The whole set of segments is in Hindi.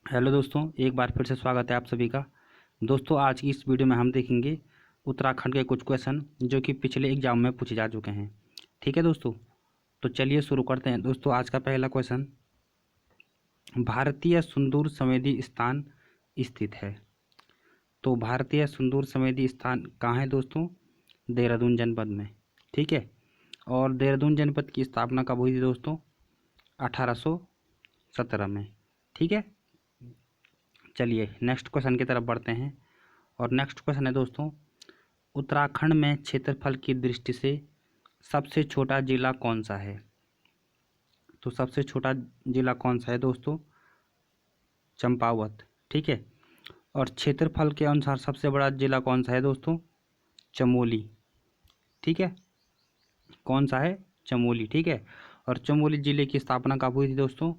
हेलो दोस्तों, एक बार फिर से स्वागत है आप सभी का। दोस्तों, आज की इस वीडियो में हम देखेंगे उत्तराखंड के कुछ क्वेश्चन जो कि पिछले एग्जाम में पूछे जा चुके हैं। ठीक है दोस्तों, तो चलिए शुरू करते हैं। दोस्तों, आज का पहला क्वेश्चन, भारतीय सुंदर संवेदी स्थान स्थित है। तो भारतीय सुंदर संवेदी स्थान कहाँ है दोस्तों? देहरादून जनपद में। ठीक है, और देहरादून जनपद की स्थापना कब हुई थी दोस्तों? 1817 में। ठीक है, चलिए नेक्स्ट क्वेश्चन की तरफ बढ़ते हैं। और नेक्स्ट क्वेश्चन है दोस्तों, उत्तराखंड में क्षेत्रफल की दृष्टि से सबसे छोटा जिला कौन सा है? तो सबसे छोटा जिला कौन सा है दोस्तों? चंपावत। ठीक है, और क्षेत्रफल के अनुसार सबसे बड़ा जिला कौन सा है दोस्तों? चमोली। ठीक है, कौन सा है? चमोली। ठीक है, और चमोली जिले की स्थापना कब हुई थी दोस्तों?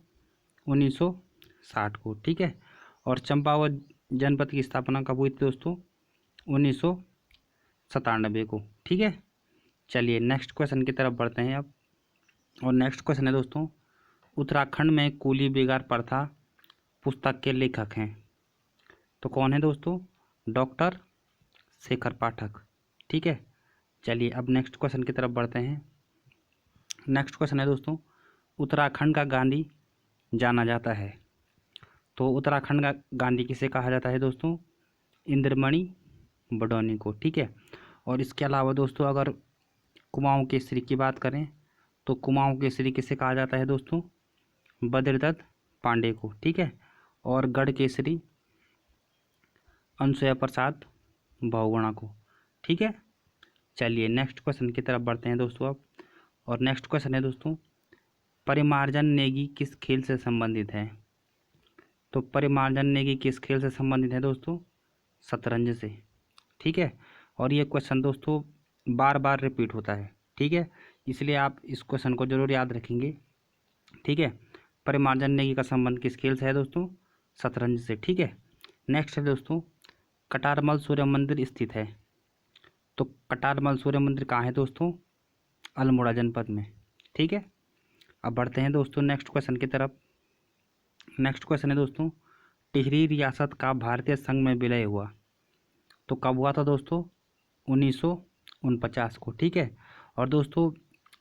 1960 को। ठीक है, और चंपावत जनपद की स्थापना कब हुई थी दोस्तों? 1997 को। ठीक है, चलिए नेक्स्ट क्वेश्चन की तरफ बढ़ते हैं अब। और नेक्स्ट क्वेश्चन है दोस्तों, उत्तराखंड में कूली बेगार प्रथा पुस्तक के लेखक हैं। तो कौन है दोस्तों? डॉक्टर शेखर पाठक। ठीक है, चलिए अब नेक्स्ट क्वेश्चन की तरफ बढ़ते हैं। नेक्स्ट क्वेश्चन है दोस्तों, उत्तराखंड का गांधी जाना जाता है। तो उत्तराखंड का गांधी किसे कहा जाता है दोस्तों? इंद्रमणि बडौनी को। ठीक है, और इसके अलावा दोस्तों अगर कुमाऊं केसरी की बात करें तो कुमाऊं केसरी किसे कहा जाता है दोस्तों? बद्रदत्त पांडे को। ठीक है, और गढ़ केसरी अनुसुया प्रसाद बहुगुणा को। ठीक है, चलिए नेक्स्ट क्वेश्चन की तरफ बढ़ते हैं दोस्तों अब। और नेक्स्ट क्वेश्चन है दोस्तों, परिमार्जन नेगी किस खेल से संबंधित है? तो परिमार्जन नेगी किस खेल से संबंधित है दोस्तों? शतरंज से। ठीक है, और ये क्वेश्चन दोस्तों बार बार रिपीट होता है। ठीक है, इसलिए आप इस क्वेश्चन को जरूर याद रखेंगे। ठीक है, परिमार्जन नेगी का संबंध किस खेल से है दोस्तों? शतरंज से। ठीक है, नेक्स्ट है दोस्तों, कटारमल सूर्य मंदिर स्थित है। तो कटारमल सूर्य मंदिर कहाँ है दोस्तों? अल्मोड़ा जनपद में। ठीक है, अब बढ़ते हैं दोस्तों नेक्स्ट क्वेश्चन की तरफ। नेक्स्ट क्वेश्चन है दोस्तों, टिहरी रियासत का भारतीय संघ में विलय हुआ तो कब हुआ था दोस्तों? 1949 को। ठीक है, और दोस्तों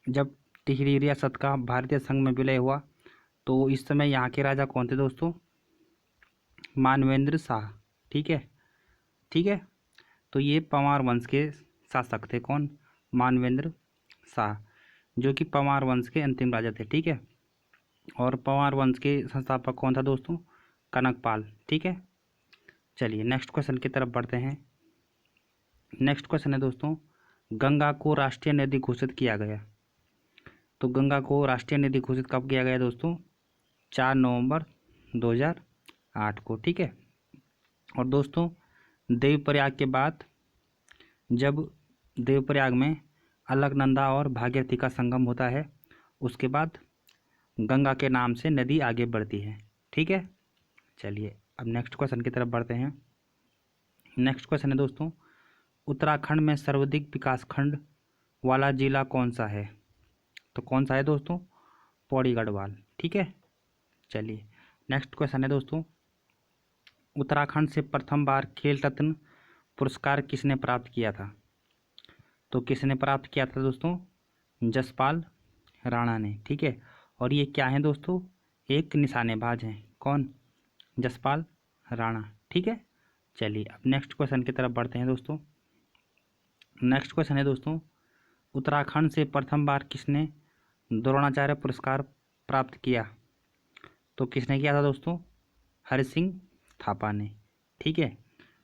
जब टिहरी रियासत का भारतीय संघ में विलय हुआ तो इस समय यहाँ के राजा कौन थे दोस्तों? मानवेंद्र शाह। ठीक है, ठीक है, तो ये पंवार वंश के शासक थे। कौन? मानवेंद्र शाह, जो कि पंवार वंश के अंतिम राजा थे। ठीक है, और पंवार वंश के संस्थापक कौन था दोस्तों? कनकपाल। ठीक है, चलिए नेक्स्ट क्वेश्चन की तरफ बढ़ते हैं। नेक्स्ट क्वेश्चन है दोस्तों, गंगा को राष्ट्रीय नदी घोषित किया गया। तो गंगा को राष्ट्रीय नदी घोषित कब किया गया दोस्तों? 4 नवंबर 2008 को। ठीक है, और दोस्तों देवप्रयाग के बाद जब देवप्रयाग में अलकनंदा और भागीरथी का संगम होता है उसके बाद गंगा के नाम से नदी आगे बढ़ती है। ठीक है, चलिए अब नेक्स्ट क्वेश्चन की तरफ बढ़ते हैं। नेक्स्ट क्वेश्चन है दोस्तों, उत्तराखंड में सर्वाधिक विकास खंड वाला जिला कौन सा है? तो कौन सा है दोस्तों? पौड़ी गढ़वाल। ठीक है, चलिए नेक्स्ट क्वेश्चन है दोस्तों, उत्तराखंड से प्रथम बार खेल रत्न पुरस्कार किसने प्राप्त किया था? तो किसने प्राप्त किया था दोस्तों? जसपाल राणा ने। ठीक है, और ये क्या है दोस्तों? एक निशानेबाज हैं। कौन? जसपाल राणा। ठीक है, चलिए अब नेक्स्ट क्वेश्चन की तरफ बढ़ते हैं दोस्तों। नेक्स्ट क्वेश्चन है दोस्तों, उत्तराखंड से प्रथम बार किसने द्रोणाचार्य पुरस्कार प्राप्त किया? तो किसने किया था दोस्तों? हरि सिंह थापा ने। ठीक है,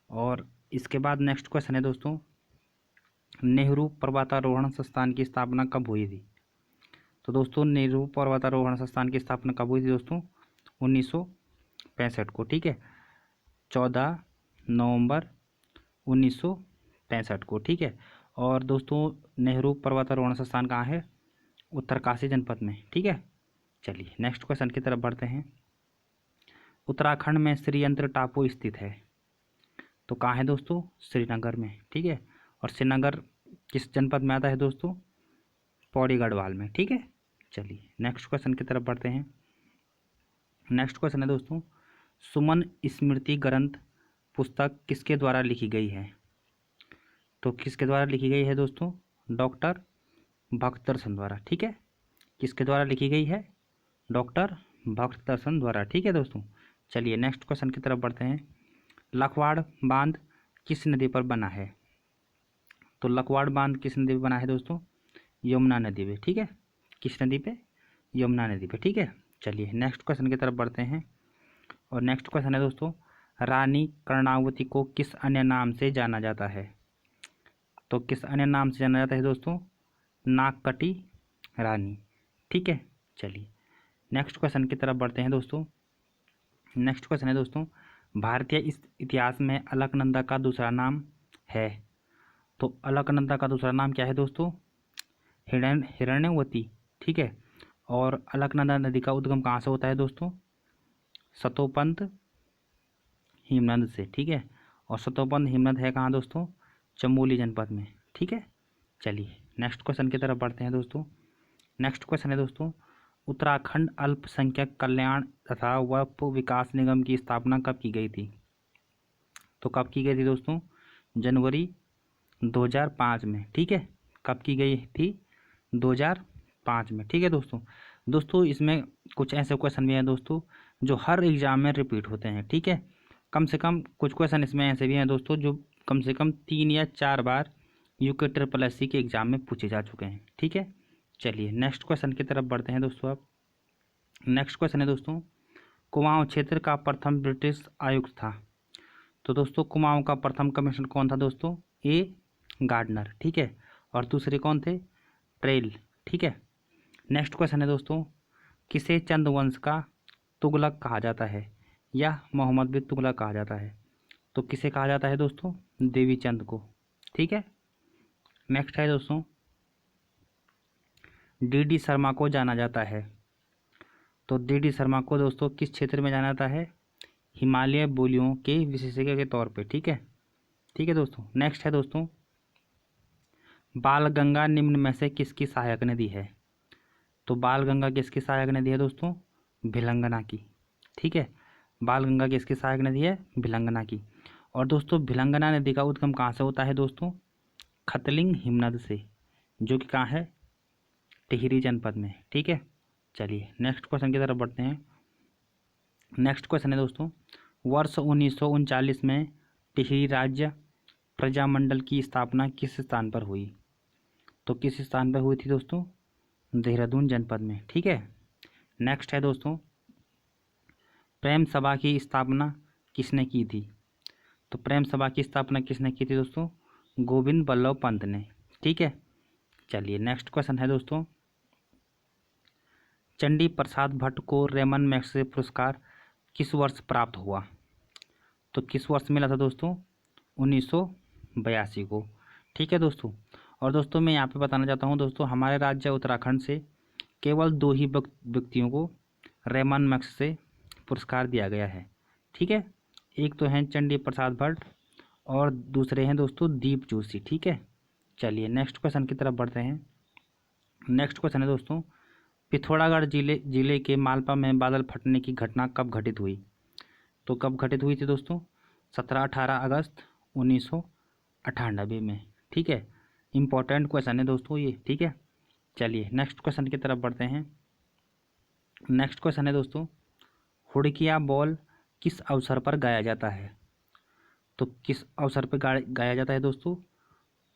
और इसके बाद नेक्स्ट क्वेश्चन है दोस्तों, नेहरू पर्वतारोहण संस्थान की स्थापना कब हुई थी? तो दोस्तों नेहरू पर्वतारोहण संस्थान की स्थापना कब हुई थी दोस्तों? 1965 को। ठीक है, 14 नवंबर 1965 को। ठीक है, और दोस्तों नेहरू पर्वतारोहण संस्थान कहाँ है? उत्तरकाशी जनपद में। ठीक है, चलिए नेक्स्ट क्वेश्चन की तरफ बढ़ते हैं। उत्तराखंड में श्रीयंत्र टापू स्थित है। तो कहाँ है दोस्तों? श्रीनगर में। ठीक है, और श्रीनगर किस जनपद में आता है दोस्तों? पौड़ी गढ़वाल में। ठीक है, चलिए नेक्स्ट क्वेश्चन की तरफ बढ़ते हैं। नेक्स्ट क्वेश्चन है दोस्तों, सुमन स्मृति ग्रंथ पुस्तक किसके द्वारा लिखी गई है? तो किसके द्वारा लिखी गई है दोस्तों? डॉक्टर भक्तदर्शन द्वारा। ठीक है, किसके द्वारा लिखी गई है? डॉक्टर भक्तदर्शन द्वारा। ठीक है दोस्तों, चलिए नेक्स्ट क्वेश्चन की तरफ बढ़ते हैं। लखवाड़ बांध किस नदी पर बना है? तो लखवाड़ बांध किस नदी पे बना है दोस्तों? यमुना नदी पे। ठीक है, किस नदी पे? यमुना नदी पे। ठीक है, चलिए नेक्स्ट क्वेश्चन की तरफ बढ़ते हैं। और नेक्स्ट क्वेश्चन है दोस्तों, रानी कर्णावती को किस अन्य नाम से जाना जाता है? तो किस अन्य नाम से जाना जाता है दोस्तों? नागकटी रानी। ठीक है, चलिए नेक्स्ट क्वेश्चन की तरफ बढ़ते हैं दोस्तों। नेक्स्ट क्वेश्चन है दोस्तों, भारतीय इतिहास में अलकनंदा का दूसरा नाम है? तो अलकनंदा का दूसरा नाम क्या है दोस्तों? हिरण्यवती। ठीक है, और अलकनंदा नदी का उद्गम कहाँ से होता है दोस्तों? सतोपंत हिमनद से। ठीक है, और सतोपंत हिमनद है कहाँ दोस्तों? चमोली जनपद में। ठीक है, चलिए नेक्स्ट क्वेश्चन की तरफ बढ़ते हैं दोस्तों। नेक्स्ट क्वेश्चन है दोस्तों, उत्तराखंड अल्पसंख्यक कल्याण तथा वक्फ विकास निगम की स्थापना कब की गई थी? तो कब की गई थी दोस्तों? जनवरी 2005 में। ठीक है, कब की गई थी? 2005 में। ठीक है दोस्तों, इसमें कुछ ऐसे क्वेश्चन भी हैं दोस्तों जो हर एग्जाम में रिपीट होते हैं। ठीक है, कम से कम कुछ क्वेश्चन इसमें ऐसे भी हैं दोस्तों जो कम से कम 3 या 4 बार यूके SSC के एग्जाम में पूछे जा चुके हैं। ठीक है, चलिए नेक्स्ट क्वेश्चन की तरफ बढ़ते हैं दोस्तों। अब नेक्स्ट क्वेश्चन है दोस्तों, कुमाऊं क्षेत्र का प्रथम ब्रिटिश आयुक्त था? तो दोस्तों कुमाऊं का प्रथम कमिश्नर कौन था दोस्तों? ए गार्डनर। ठीक है, और दूसरे कौन थे? ट्रेल। ठीक है, नेक्स्ट क्वेश्चन है दोस्तों, किसे चंद्रवंश का तुगलक कहा जाता है या मोहम्मद बिन तुगलक कहा जाता है? तो किसे कहा जाता है दोस्तों? देवी चंद को। ठीक है, नेक्स्ट है दोस्तों, डी शर्मा को जाना जाता है? तो डी शर्मा को दोस्तों किस क्षेत्र में जाना जाता है? हिमालय बोलियों के विशेषज्ञ के तौर पे। ठीक है दोस्तों, नेक्स्ट है दोस्तों, बालगंगा निम्न में से किसकी सहायक नदी है? तो बालगंगा किसकी सहायक नदी है दोस्तों? भिलंगना की। ठीक है, बालगंगा किसकी सहायक नदी है? भिलंगना की। और दोस्तों भिलंगना नदी का उद्गम कहाँ से होता है दोस्तों? खतलिंग हिमनद से, जो कि कहाँ है? टिहरी जनपद में। ठीक है, चलिए नेक्स्ट क्वेश्चन की तरफ बढ़ते हैं। नेक्स्ट क्वेश्चन है दोस्तों, वर्ष 1939 में टिहरी राज्य प्रजामंडल की स्थापना किस स्थान पर हुई? तो किस स्थान पर हुई थी दोस्तों? देहरादून जनपद में। ठीक है, नेक्स्ट है दोस्तों, प्रेम सभा की स्थापना किसने की थी? तो प्रेम सभा की स्थापना किसने की थी दोस्तों? गोविंद बल्लभ पंत ने। ठीक है, चलिए नेक्स्ट क्वेश्चन है दोस्तों, चंडी प्रसाद भट्ट को रेमन मैग्सेसे पुरस्कार किस वर्ष प्राप्त हुआ? तो किस वर्ष मिला था दोस्तों? 1982 को। ठीक है दोस्तों, और दोस्तों मैं यहाँ पे बताना चाहता हूँ दोस्तों, हमारे राज्य उत्तराखंड से केवल 2 ही व्यक्तियों को रेमन मैग्सेसे पुरस्कार दिया गया है। ठीक है, एक तो हैं चंडी प्रसाद भट्ट और दूसरे हैं दोस्तों दीप जोशी। ठीक है, चलिए नेक्स्ट क्वेश्चन की तरफ बढ़ते हैं। नेक्स्ट क्वेश्चन है दोस्तों, पिथौरागढ़ जिले के मालपा में बादल फटने की घटना कब घटित हुई? तो कब घटित हुई थी दोस्तों? 17-18 अगस्त 1998 में। ठीक है, इम्पोर्टेंट क्वेश्चन है दोस्तों ये। ठीक है, चलिए नेक्स्ट क्वेश्चन की तरफ बढ़ते हैं। नेक्स्ट क्वेश्चन है दोस्तों, हुड़किया बॉल किस अवसर पर गाया जाता है? तो किस अवसर पर गाया जाता है दोस्तों?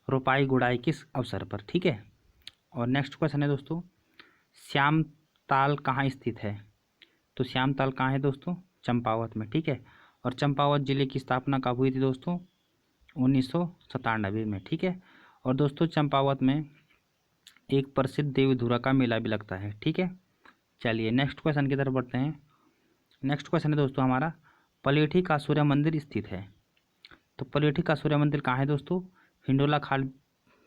रोपाई गुड़ाई किस अवसर पर? ठीक है, और नेक्स्ट क्वेश्चन है दोस्तों, श्याम ताल कहाँ स्थित है? तो श्याम ताल कहाँ है दोस्तों? चंपावत में। ठीक है, और चंपावत जिले की स्थापना कब हुई थी दोस्तों? 1997 में। ठीक है, और दोस्तों चंपावत में एक प्रसिद्ध देवी धुरा का मेला भी लगता है। ठीक है, चलिए नेक्स्ट क्वेश्चन की तरफ बढ़ते हैं। नेक्स्ट क्वेश्चन है दोस्तों हमारा, पलेठी का सूर्य मंदिर स्थित है? तो पलेठी का सूर्य मंदिर कहाँ है दोस्तों? हिंडोला खाल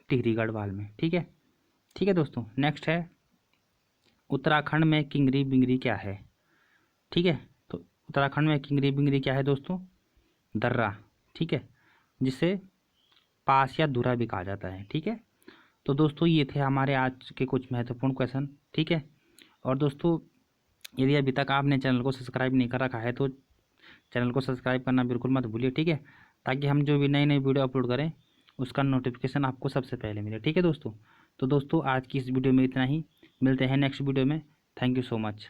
टिहरी गढ़वाल में। ठीक है दोस्तों, नेक्स्ट है, उत्तराखंड में किंगरी बिंगरी क्या है? ठीक है, तो उत्तराखंड में किंगरी बिंगरी क्या है दोस्तों? दर्रा। ठीक है, जिसे पास या धुरा भी कहा जाता है। ठीक है, तो दोस्तों ये थे हमारे आज के कुछ महत्वपूर्ण क्वेश्चन। ठीक है, और दोस्तों यदि अभी तक आपने चैनल को सब्सक्राइब नहीं कर रखा है तो चैनल को सब्सक्राइब करना बिल्कुल मत भूलिए, ठीक है, ताकि हम जो भी नई नई वीडियो अपलोड करें उसका नोटिफिकेशन आपको सबसे पहले मिले, ठीक है दोस्तों। तो दोस्तों आज की इस वीडियो में इतना ही, मिलते हैं नेक्स्ट वीडियो में। Thank you so much.